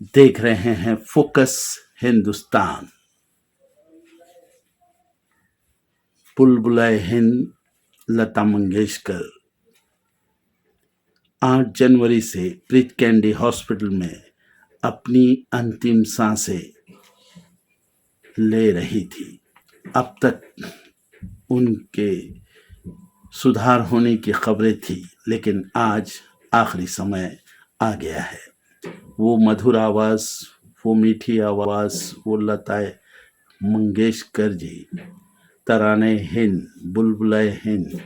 देख रहे हैं फोकस हिंदुस्तान। बुलबुलाए हिंद लता मंगेशकर 8 जनवरी से ब्रीच कैंडी हॉस्पिटल में अपनी अंतिम सांसें ले रही थी। अब तक उनके सुधार होने की खबरें थी, लेकिन आज आखिरी समय आ गया है। वो मधुर आवाज़, वो मीठी आवाज़, वो लता मंगेशकर जी, तराने हिंद, बुलबुलाए हिंद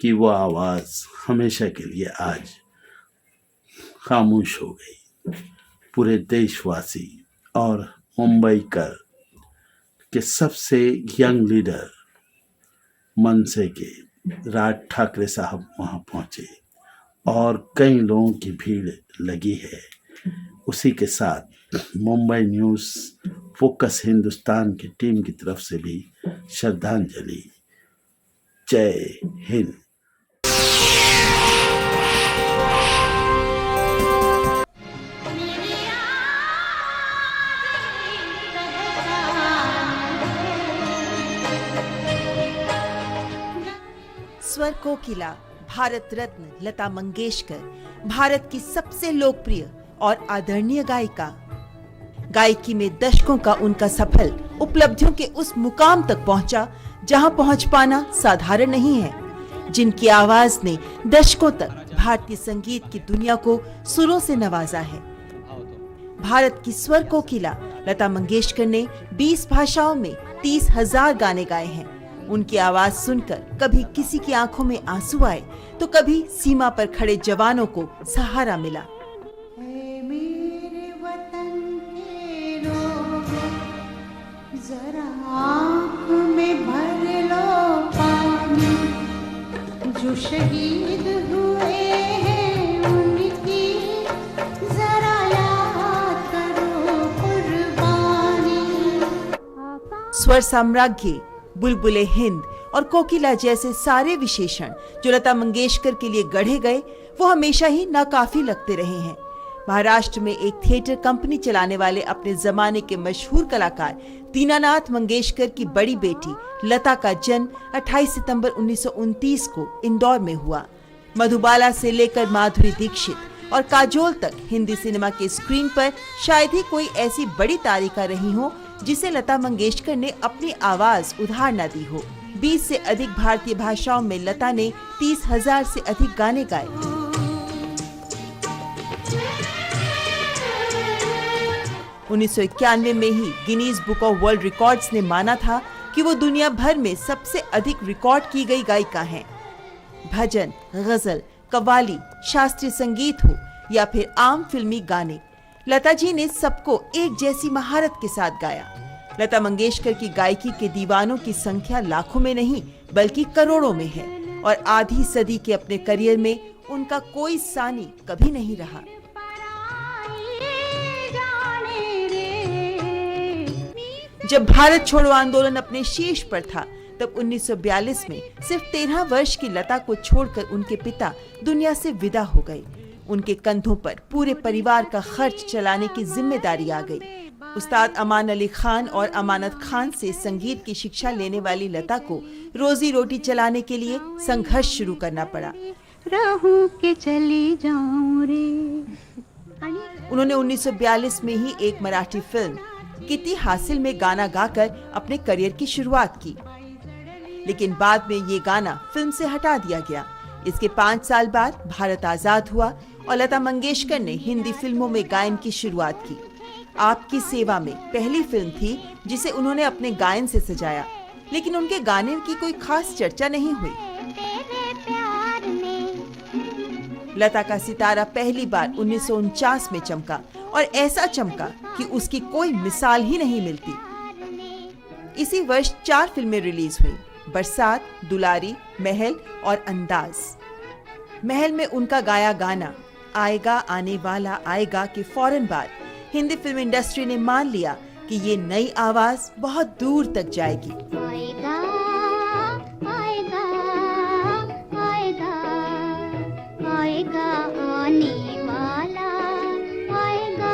की वो आवाज़ हमेशा के लिए आज खामोश हो गई। पूरे देशवासी और मुंबईकर के सबसे यंग लीडर मनसे के राज ठाकरे साहब वहाँ पहुँचे और कई लोगों की भीड़ लगी है। उसी के साथ मुंबई न्यूज़ फोकस हिंदुस्तान की टीम की तरफ से भी श्रद्धांजलि। जय हिंद। स्वर कोकिला, भारत रत्न लता मंगेशकर भारत की सबसे लोकप्रिय और आदरणीय गायिका। गायकी में दशकों का उनका सफल उपलब्धियों के उस मुकाम तक पहुंचा जहां पहुंच पाना साधारण नहीं है। जिनकी आवाज ने दशकों तक भारतीय संगीत की दुनिया को सुरों से नवाजा है। भारत की स्वर कोकिला लता मंगेशकर ने 20 भाषाओं में 30,000 गाने गाए हैं। उनकी आवाज सुनकर कभी किसी की आंखों में आंसू आए तो कभी सीमा पर खड़े जवानों को सहारा मिला। मेरे वतन के लोगों, जरा आँख में भर लो पानी, जो शहीद हुए हैं उनकी जरा याद करो कुर्बानी। स्वर साम्राज्य, बुलबुले हिंद और कोकिला जैसे सारे विशेषण जो लता मंगेशकर के लिए गढ़े गए वो हमेशा ही नाकाफी लगते रहे हैं। महाराष्ट्र में एक थिएटर कंपनी चलाने वाले अपने जमाने के मशहूर कलाकार दीनानाथ मंगेशकर की बड़ी बेटी लता का जन्म 28 सितंबर 1929 को इंदौर में हुआ। मधुबाला से लेकर माधुरी दीक्षित और काजोल तक हिंदी सिनेमा के स्क्रीन पर शायद ही कोई ऐसी बड़ी तारिका रही हो जिसे लता मंगेशकर ने अपनी आवाज उधार न दी हो। 20 से अधिक भारतीय भाषाओं में लता ने 30,000 से अधिक गाने गाए। 1991 में ही Guinness Book of World Records ने माना था कि वो दुनिया भर में सबसे अधिक रिकॉर्ड की गई गायिका हैं। भजन, गजल, कव्वाली, शास्त्रीय संगीत हो या फिर आम फिल्मी गाने, लता जी ने सबको एक जैसी महारत के साथ गाया। लता मंगेशकर की गायकी के दीवानों की संख्या लाखों में नहीं बल्कि करोड़ों में है और आधी सदी के अपने करियर में उनका कोई सानी कभी नहीं रहा। जब भारत छोड़ो आंदोलन अपने शीर्ष पर था तब 1942 में सिर्फ 13 वर्ष की लता को छोड़कर उनके पिता दुनिया से विदा हो गए। उनके कंधों पर पूरे परिवार का खर्च चलाने की जिम्मेदारी आ गई। उस्ताद अमान अली खान और अमानत खान से संगीत की शिक्षा लेने वाली लता को रोजी रोटी चलाने के लिए संघर्ष शुरू करना पड़ा। रहूं के चली जाऊं रे। उन्होंने 1942 में ही एक मराठी फिल्म किती हासिल में गाना गाकर अपने करियर की शुरुआत की, लेकिन बाद में ये गाना फिल्म से हटा दिया गया। इसके 5 साल बाद भारत आजाद हुआ और लता मंगेशकर ने हिंदी फिल्मों में गायन की शुरुआत की। आपकी सेवा में पहली फिल्म थी जिसे उन्होंने अपने गायन से सजाया, लेकिन उनके गाने की कोई खास चर्चा नहीं हुई। लता का सितारा पहली बार 1949 में चमका और ऐसा चमका कि उसकी कोई मिसाल ही नहीं मिलती। इसी वर्ष 4 फिल्में रिलीज हुई, बरसात, दुलारी, महल और अंदाज। महल में उनका गाया गाना आएगा आने वाला आएगा के फौरन बाद हिंदी फिल्म इंडस्ट्री ने मान लिया कि ये नई आवाज बहुत दूर तक जाएगी। आएगा, आएगा, आएगा, आएगा आने वाला आएगा।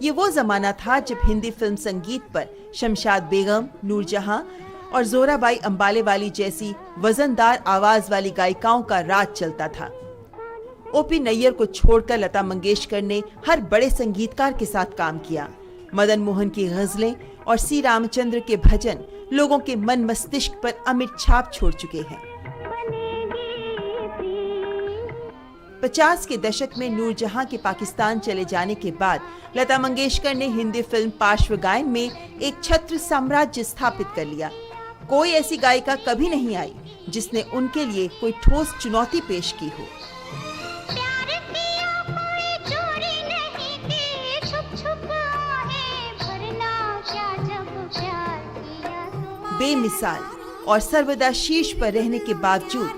ये वो जमाना था जब हिंदी फिल्म संगीत पर शमशाद बेगम, नूरजहां और जोराबाई अंबाले वाली जैसी वजनदार आवाज वाली गायिकाओं का राज चलता था। ओपी नैयर को छोड़कर लता मंगेशकर ने हर बड़े संगीतकार के साथ काम किया। मदन मोहन की गजलें और सी रामचंद्र के भजन लोगों के मन मस्तिष्क पर अमिट छाप छोड़ चुके हैं। 50 के दशक में नूरजहां के पाकिस्तान चले जाने के बाद लता मंगेशकर ने हिंदी फिल्म पार्श्व गायन में एक छत्र साम्राज्य स्थापित कर लिया। कोई ऐसी गायिका कभी नहीं आई जिसने उनके लिए कोई ठोस चुनौती पेश की हो। बेमिसाल और सर्वदा शीर्ष पर रहने के बावजूद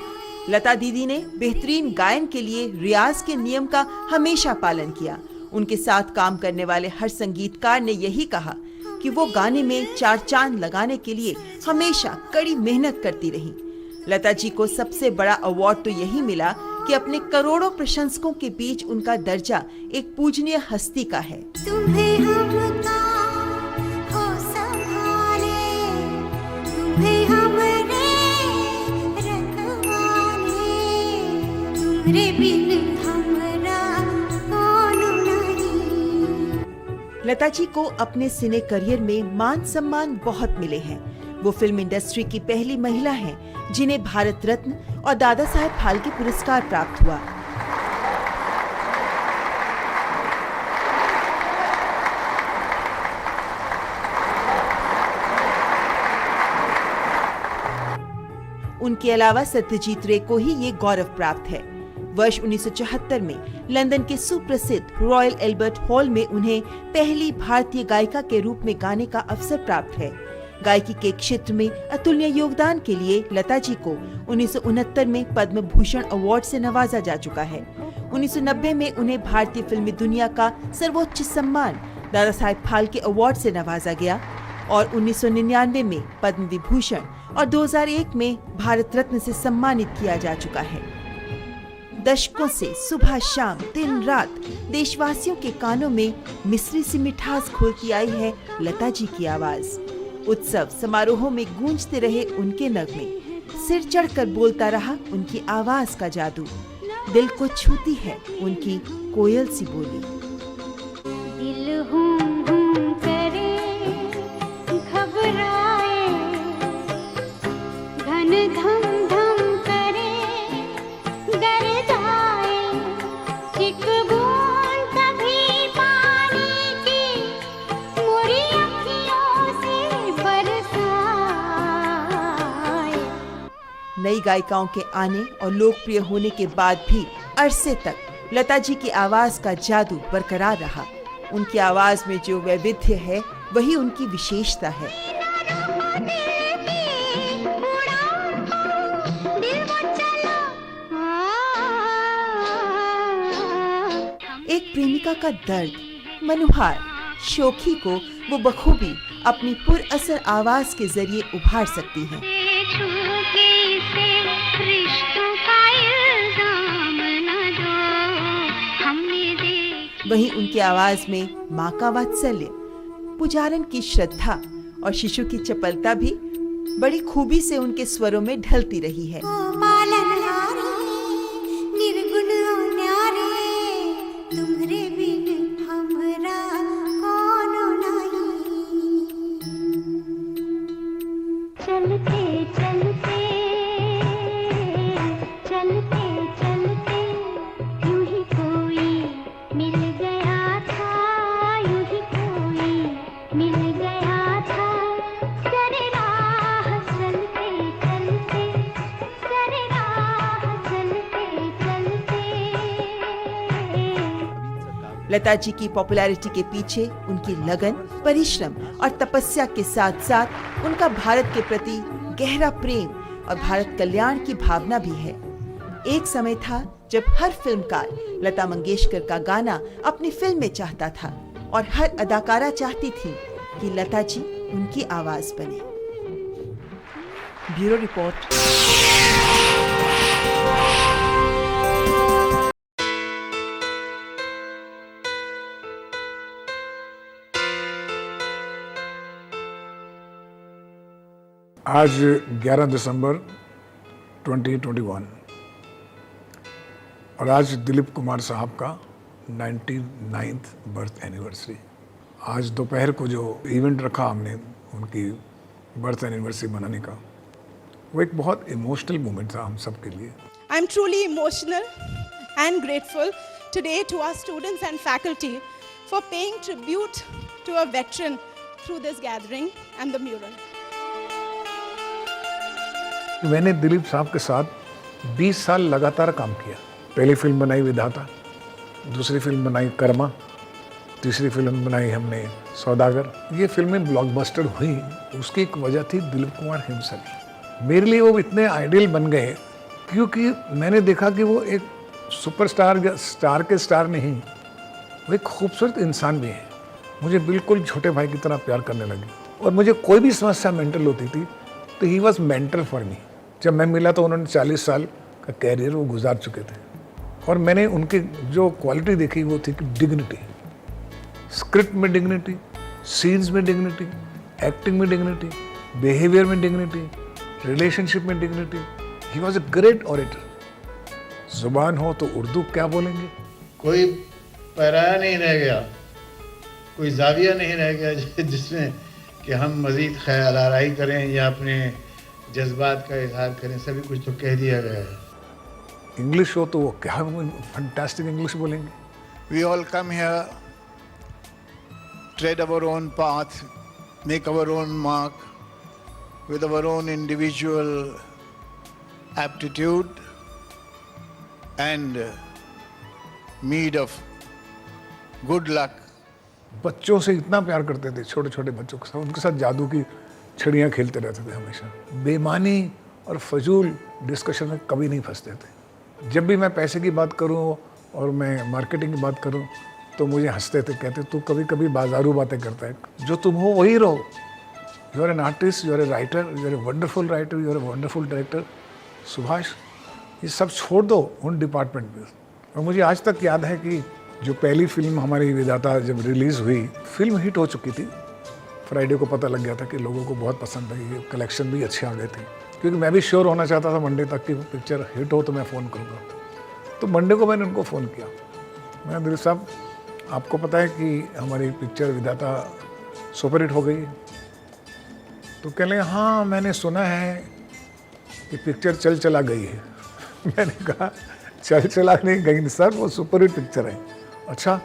लता दीदी ने बेहतरीन गायन के लिए रियाज के नियम का हमेशा पालन किया। उनके साथ काम करने वाले हर संगीतकार ने यही कहा कि वो गाने में चार चांद लगाने के लिए हमेशा कड़ी मेहनत करती रही। लता जी को सबसे बड़ा अवार्ड तो यही मिला कि अपने करोड़ों प्रशंसकों के बीच उनका दर्जा एक पूजनीय हस्ती का है। तुम्हें हमका हो संभाले, तुम्हें हमरे रखवाले, तुम्हारे बिन हमरा कौन नहीं। लता जी को अपने सिने करियर में मान सम्मान बहुत मिले हैं। वो फिल्म इंडस्ट्री की पहली महिला हैं जिन्हें भारत रत्न और दादा साहेब फाल्के पुरस्कार प्राप्त हुआ। उनके अलावा सत्यजीत रे को ही ये गौरव प्राप्त है। वर्ष 1974 में लंदन के सुप्रसिद्ध रॉयल एल्बर्ट हॉल में उन्हें पहली भारतीय गायिका के रूप में गाने का अवसर प्राप्त है। गायकी के क्षेत्र में अतुलनीय योगदान के लिए लता जी को 1969 में पद्म भूषण अवार्ड से नवाजा जा चुका है। 1990 में उन्हें भारतीय फिल्मी दुनिया का सर्वोच्च सम्मान दादा साहेब फाल्के अवार्ड से नवाजा गया और 1999 में पद्म विभूषण और 2001 में भारत रत्न से सम्मानित किया जा चुका है। दशकों से सुबह शाम दिन रात देशवासियों के कानों में मिश्री सी मिठास घोलती आई है लता जी की आवाज। उत्सव समारोहों में गूंजते रहे उनके नगमे, सिर चढ़कर बोलता रहा उनकी आवाज का जादू, दिल को छूती है उनकी कोयल सी बोली। दिल हूँ करे घबराए, घन धम धम करे डर जाए, एक बूंद कभी पानी की मोरी अखियों से बरसाए। नई गायिकाओं के आने और लोकप्रिय होने के बाद भी अरसे तक लता जी की आवाज का जादू बरकरार रहा। उनकी आवाज में जो वैविध्य है वही उनकी विशेषता है। एक प्रेमिका का दर्द, मनुहार, शोखी को वो बखूबी अपनी पुरअसर आवाज के जरिए उभार सकती हैं। वहीं उनकी आवाज में माँ का वात्सल्य, पुजारन की श्रद्धा और शिशु की चपलता भी बड़ी खूबी से उनके स्वरों में ढलती रही है। निर्गुण न्यारे, तुम्हारे बिन हमरा कौन नहीं। चलते चलते चलते चलते यूं ही कोई मिल गया था, यूं ही कोई मिल गया था। सरे राह चलते चलते, सरे राह चलते चलते। लता जी की पॉपुलैरिटी के पीछे उनकी लगन, परिश्रम और तपस्या के साथ साथ उनका भारत के प्रति गहरा प्रेम और भारत कल्याण की भावना भी है। एक समय था जब हर फिल्मकार लता मंगेशकर का गाना अपनी फिल्म में चाहता था और हर अदाकारा चाहती थी कि लता जी उनकी आवाज बने। Bureau report. आज 11 दिसंबर 2021 और आज दिलीप कुमार साहब का 99th बर्थ एनिवर्सरी। आज दोपहर को जो इवेंट रखा हमने उनकी बर्थ एनिवर्सरी मनाने का, वो एक बहुत इमोशनल मोमेंट था हम सब के लिए। I'm truly emotional and grateful today to our students and faculty for paying tribute to a veteran through this gathering and the mural. मैंने दिलीप साहब के साथ 20 साल लगातार काम किया। पहली फिल्म बनाई विधाता, दूसरी फिल्म बनाई कर्मा, तीसरी फिल्म बनाई हमने सौदागर। ये फिल्में ब्लॉकबस्टर हुई, उसकी एक वजह थी दिलीप कुमार हिमसेल्फ। मेरे लिए वो इतने आइडियल बन गए क्योंकि मैंने देखा कि वो एक सुपरस्टार या स्टार के स्टार नहीं, वो एक खूबसूरत इंसान भी है। मुझे बिल्कुल छोटे भाई की तरह प्यार करने लगी और मुझे कोई भी समस्या मेंटल होती थी तो he was mentor for me. जब मैं मिला तो उन्होंने 40 साल का कैरियर वो गुजार चुके थे और मैंने उनकी जो क्वालिटी देखी वो थी कि डिग्निटी, स्क्रिप्ट में डिग्निटी, सीन्स में डिग्निटी, एक्टिंग में डिग्निटी, बिहेवियर में डिग्निटी, रिलेशनशिप में dignity. He was a great orator. जुबान हो तो उर्दू क्या बोलेंगे, कोई पैराया नहीं रह गया, कोई जाविया नहीं रह गया जिसमें कि हम मज़ीद ख्याल आराई करें या अपने जज्बात का इजहार करें। सभी कुछ तो कह दिया गया है। इंग्लिश हो तो वो क्या फैंटास्टिक इंग्लिश बोलेंगे। We all come here, tread our own path, make our own mark with our own individual aptitude and meed of good luck. बच्चों से इतना प्यार करते थे, छोटे छोटे बच्चों के साथ, उनके साथ जादू की छड़ियाँ खेलते रहते थे हमेशा। बेमानी और फजूल डिस्कशन में कभी नहीं फंसते थे। जब भी मैं पैसे की बात करूं और मैं मार्केटिंग की बात करूं तो मुझे हंसते थे, कहते तू कभी कभी बाजारू बातें करता है, जो तुम हो वही रहो। You are an artist, you are a writer, you are a wonderful writer, you are a wonderful director. Subhash, ये सब छोड़ दो उन डिपार्टमेंट में। और मुझे आज तक याद है कि जो पहली फिल्म हमारी विधाता जब रिलीज़ हुई, फिल्म हिट हो चुकी थी। फ्राइडे को पता लग गया था कि लोगों को बहुत पसंद आई, कलेक्शन भी अच्छे आ गए थे। क्योंकि मैं भी श्योर होना चाहता था मंडे तक कि पिक्चर हिट हो तो मैं फ़ोन करूँगा। तो मंडे को मैंने उनको फ़ोन किया, मैं दिलीप साहब आपको पता है कि हमारी पिक्चर विधाता सुपर हिट हो गई। तो कह लें हाँ मैंने सुना है कि पिक्चर चल चला गई है। मैंने कहा चल चला नहीं गई सर, वो सुपर हिट पिक्चर है। अच्छा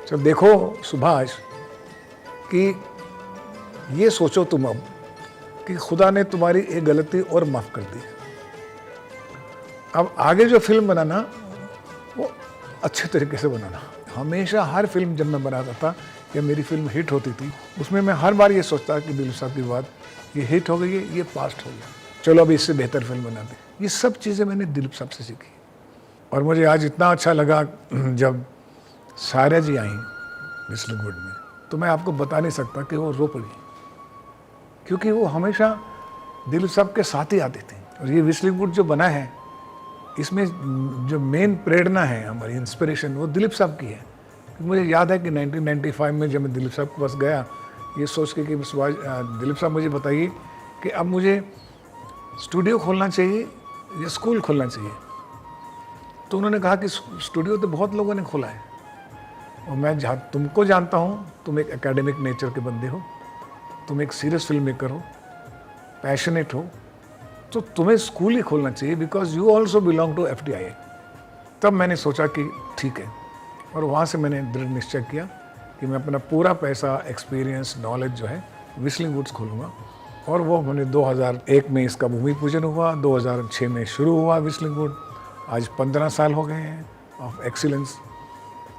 चल देखो सुभाष कि ये सोचो तुम अब कि खुदा ने तुम्हारी एक गलती और माफ़ कर दी। अब आगे जो फिल्म बनाना वो अच्छे तरीके से बनाना। हमेशा हर फिल्म जब मैं बनाता था या मेरी फिल्म हिट होती थी, उसमें मैं हर बार ये सोचता कि दिलीप साहब की बात, ये हिट हो गई है, ये पास्ट हो गया, चलो अब इससे बेहतर फिल्म बना दें। ये सब चीज़ें मैंने दिलीप साहब से सीखी। और मुझे आज इतना अच्छा लगा जब सारा जी आई विस्लिंग वुड में, तो मैं आपको बता नहीं सकता कि वो रो पड़ी, क्योंकि वो हमेशा दिलीप साहब के साथ ही आते थे। और ये विस्लिंग वुड जो बना है, इसमें जो मेन प्रेरणा है, हमारी इंस्पिरेशन, वो दिलीप साहब की है। मुझे याद है कि 1995 में जब मैं दिलीप साहब के पास गया, ये सोच के कि दिलीप साहब मुझे बताइए कि अब मुझे स्टूडियो खोलना चाहिए या स्कूल खोलना चाहिए। तो उन्होंने कहा कि स्टूडियो तो बहुत लोगों ने खोला है और मैं तुमको जानता हूँ, तुम एक एकेडमिक नेचर के बंदे हो, तुम एक सीरियस फिल्म मेकर हो, पैशनेट हो, तो तुम्हें स्कूल ही खोलना चाहिए because you also belong to FTIA। तब मैंने सोचा कि ठीक है, और वहाँ से मैंने दृढ़ निश्चय किया कि मैं अपना पूरा पैसा, एक्सपीरियंस, नॉलेज जो है विस्लिंग वुड्स खोलूँगा। और वो मैंने 2001 में इसका भूमि पूजन हुआ, 2006 में शुरू हुआ विस्लिंग वुड। आज 15 साल हो गए हैं ऑफ एक्सीलेंस।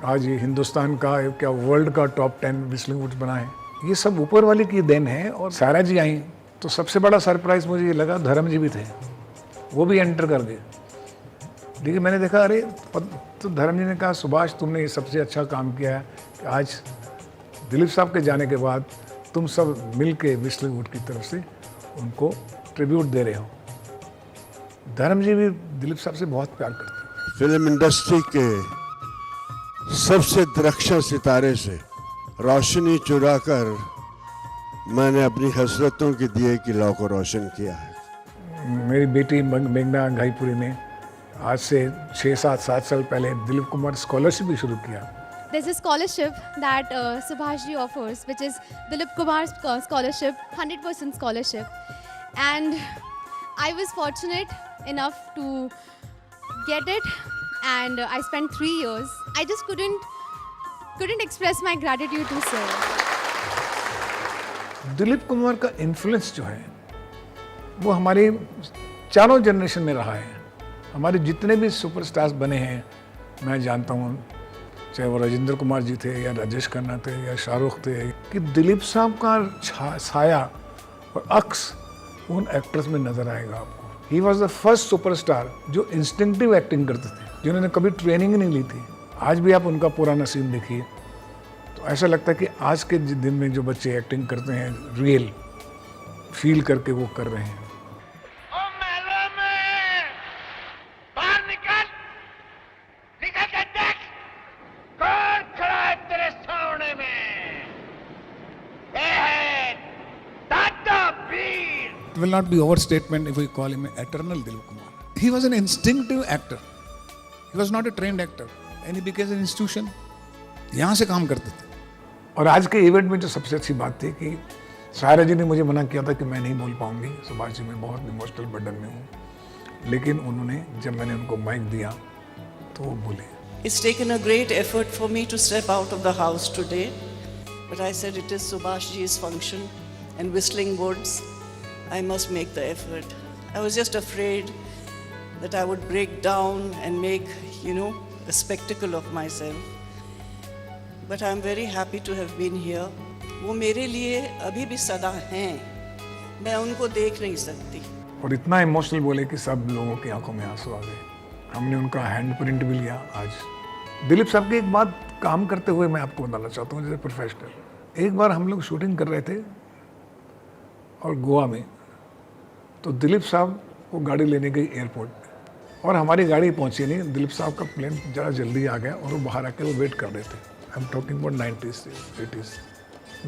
आज ये हिंदुस्तान का क्या वर्ल्ड का टॉप 10 विस्लिंग वुड्स बना है। ये सब ऊपर वाली की देन है। और सारा जी आई तो सबसे बड़ा सरप्राइज़ मुझे ये लगा, धर्म जी भी थे, वो भी एंटर कर गए। लेकिन मैंने देखा अरे, तो धर्म जी ने कहा सुभाष तुमने ये सबसे अच्छा काम किया है कि आज दिलीप साहब के जाने के बाद तुम सब मिल के विस्लिंग वुड की तरफ से उनको ट्रिब्यूट दे रहे हो। धर्म जी भी दिलीप साहब से बहुत प्यार करते हैं। फिल्म इंडस्ट्री के सबसे दरख्शां सितारे से रोशनी चुराकर मैंने अपनी हसरतों के दिए की लौ को रोशन किया है। मेरी बेटी मेघना घाईपुरी ने आज से 6-7 साल पहले दिलीप कुमार स्कॉलरशिप भी शुरू किया। There's a scholarship that Subhash ji offers, which is Dilip Kumar scholarship, 100% scholarship. And I was fortunate enough to get it, and I spent 3 years. I just couldn't express my gratitude to sir. Dilip Kumar का influence जो है वो हमारी चारों generation में रहा है। हमारे जितने भी सुपरस्टार्स बने हैं, मैं जानता हूँ, चाहे वो राजेंद्र कुमार जी थे या राजेश खन्ना थे या शाहरुख थे, कि दिलीप साहब का साया और अक्स उन एक्टर्स में नजर आएगा आपको। He was the first superstar जो इंस्टिंक्टिव एक्टिंग करते थे, जिन्होंने कभी ट्रेनिंग नहीं ली थी। आज भी आप उनका पुराना सीन देखिए तो ऐसा लगता है कि आज के दिन में जो बच्चे एक्टिंग करते हैं, रियल फील करके वो कर रहे हैं। It will not be overstatement if we call him an eternal Dilip Kumar. He was an instinctive actor. He was not a trained actor. And he became an institution. यहाँ से काम करते थे। और आज के इवेंट में जो सबसे अच्छी बात थी कि सायरा जी ने मुझे मना किया था कि मैं नहीं बोल पाऊंगी, सुभाष जी, मैं बहुत इमोशनल बर्डन में हूँ। लेकिन उन्होंने, जब मैंने उनको माइक दिया तो वो बोले। It's taken a great effort for me to step out of the house today, but I said it is Subhash ji's function and Whistling Woods. I must make the effort. I was just afraid that I would break down and make, a spectacle of myself. But I'm very happy to have been here. वो मेरे लिए अभी भी सदा हैं, मैं उनको देख नहीं सकती। और इतना इमोशनल बोले कि सब लोगों की आंखों में आंसू आ गए। हमने उनका हैंड प्रिंट भी लिया आज। दिलीप साहब की एक बात काम करते हुए मैं आपको बताना चाहता हूँ, जैसे प्रोफेशनल। एक बार हम लोग शूटिंग कर रहे थे और गोवा में, तो दिलीप साहब को गाड़ी लेने गई एयरपोर्ट पे और हमारी गाड़ी पहुंची नहीं। दिलीप साहब का प्लेन ज़रा जल्दी आ गया और वो बाहर आके वो वेट कर रहे थे। I am talking about 90s 80s।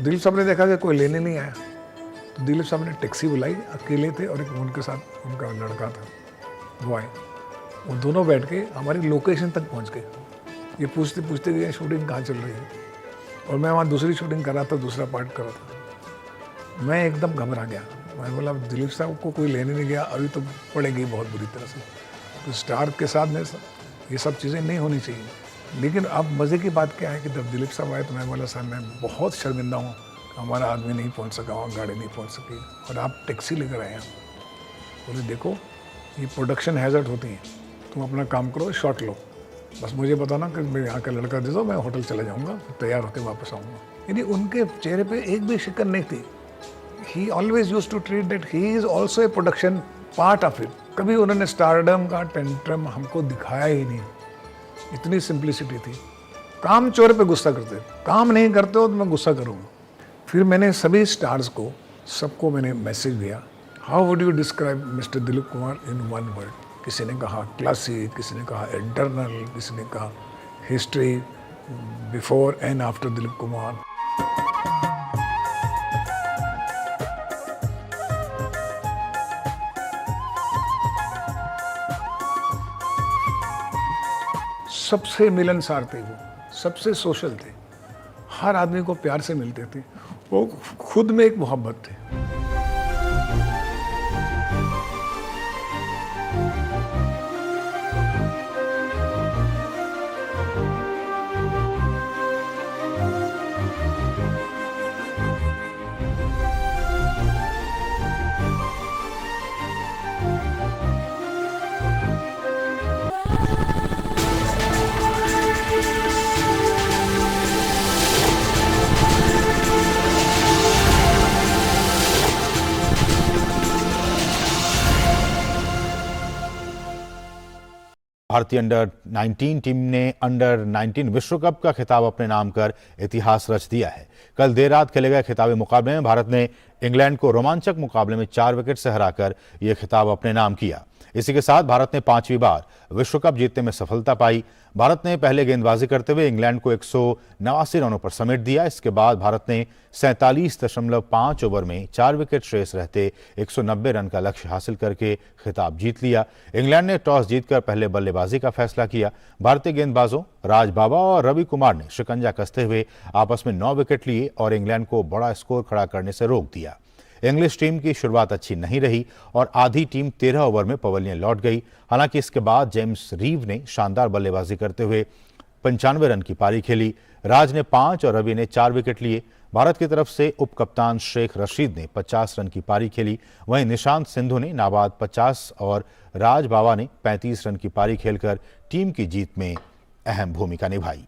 Dilip साहब ने देखा कि कोई लेने नहीं आया, तो दिलीप साहब ने टैक्सी बुलाई, अकेले थे और एक उनके साथ उनका लड़का था, वो आए। वो दोनों बैठ के हमारी लोकेशन तक पहुँच गए। ये पूछते पूछते गए शूटिंग कहाँ चल रही है, और मैं वहाँ दूसरी शूटिंग कर रहा था, दूसरा पार्ट कर रहा था। मैं एकदम घबरा गया। मैं बोला दिलीप साहब को कोई लेने नहीं गया, अभी तो पड़ेगी बहुत बुरी तरह से। तो स्टार के साथ में ये सब चीज़ें नहीं होनी चाहिए। लेकिन अब मज़े की बात क्या है कि जब दिलीप साहब आए तो मैं बोला साहब मैं बहुत शर्मिंदा हूँ, हमारा आदमी नहीं पहुँच सका, वहाँ गाड़ी नहीं पहुँच सकी और आप टैक्सी लेकर आए हैं। बोले देखो ये प्रोडक्शन हैज़र्ड होती हैं, तुम अपना काम करो, शॉट लो, बस मुझे बताना कि मैं यहाँ का लड़का दे दो, मैं होटल चला जाऊँगा, तैयार होकर वापस आऊँगा। यानी उनके चेहरे पे एक भी शिकन नहीं थी। He always used to treat that he is also a production part of it. कभी उन्होंने स्टारडम का टेंट्रम हमको दिखाया ही नहीं। इतनी सिंप्लिसिटी थी। काम चोर पे गुस्सा करते, काम नहीं करते हो तो मैं गुस्सा करूँगा। फिर मैंने सभी स्टार्स को, सबको मैंने मैसेज दिया, how would you describe mister Dilip Kumar in one word. किसी ने कहा क्लासिक, किसी ने कहा एटर्नल, किसी ने कहा history, before and after Dilip Kumar. सबसे मिलनसार थे वो, सबसे सोशल थे, हर आदमी को प्यार से मिलते थे, वो खुद में एक मोहब्बत थे। भारतीय अंडर 19 टीम ने अंडर 19 विश्व कप का खिताब अपने नाम कर इतिहास रच दिया है। कल देर रात खेले गए खिताबी मुकाबले में भारत ने इंग्लैंड को रोमांचक मुकाबले में 4 विकेट से हराकर यह खिताब अपने नाम किया। इसी के साथ भारत ने 5वीं बार विश्व कप जीतने में सफलता पाई। भारत ने पहले गेंदबाजी करते हुए इंग्लैंड को 189 रनों पर समेट दिया। इसके बाद भारत ने 47.5 ओवर में 4 विकेट शेष रहते 190 रन का लक्ष्य हासिल करके खिताब जीत लिया। इंग्लैंड ने टॉस जीतकर पहले बल्लेबाजी का फैसला किया। भारतीय गेंदबाजों राज बाबा और रवि कुमार ने शिकंजा कसते हुए आपस में 9 विकेट लिए और इंग्लैंड को बड़ा स्कोर खड़ा करने से रोक दिया। इंग्लिश टीम की शुरुआत अच्छी नहीं रही और आधी टीम 13 ओवर में पवेलियन लौट गई। हालांकि इसके बाद जेम्स रीव ने शानदार बल्लेबाजी करते हुए 95 रन की पारी खेली। राज ने 5 और रवि ने 4 विकेट लिए। भारत की तरफ से उप कप्तान शेख रशीद ने 50 रन की पारी खेली। वहीं निशांत सिंधु ने नाबाद 50 और राज बाबा ने 35 रन की पारी खेलकर टीम की जीत में अहम भूमिका निभाई।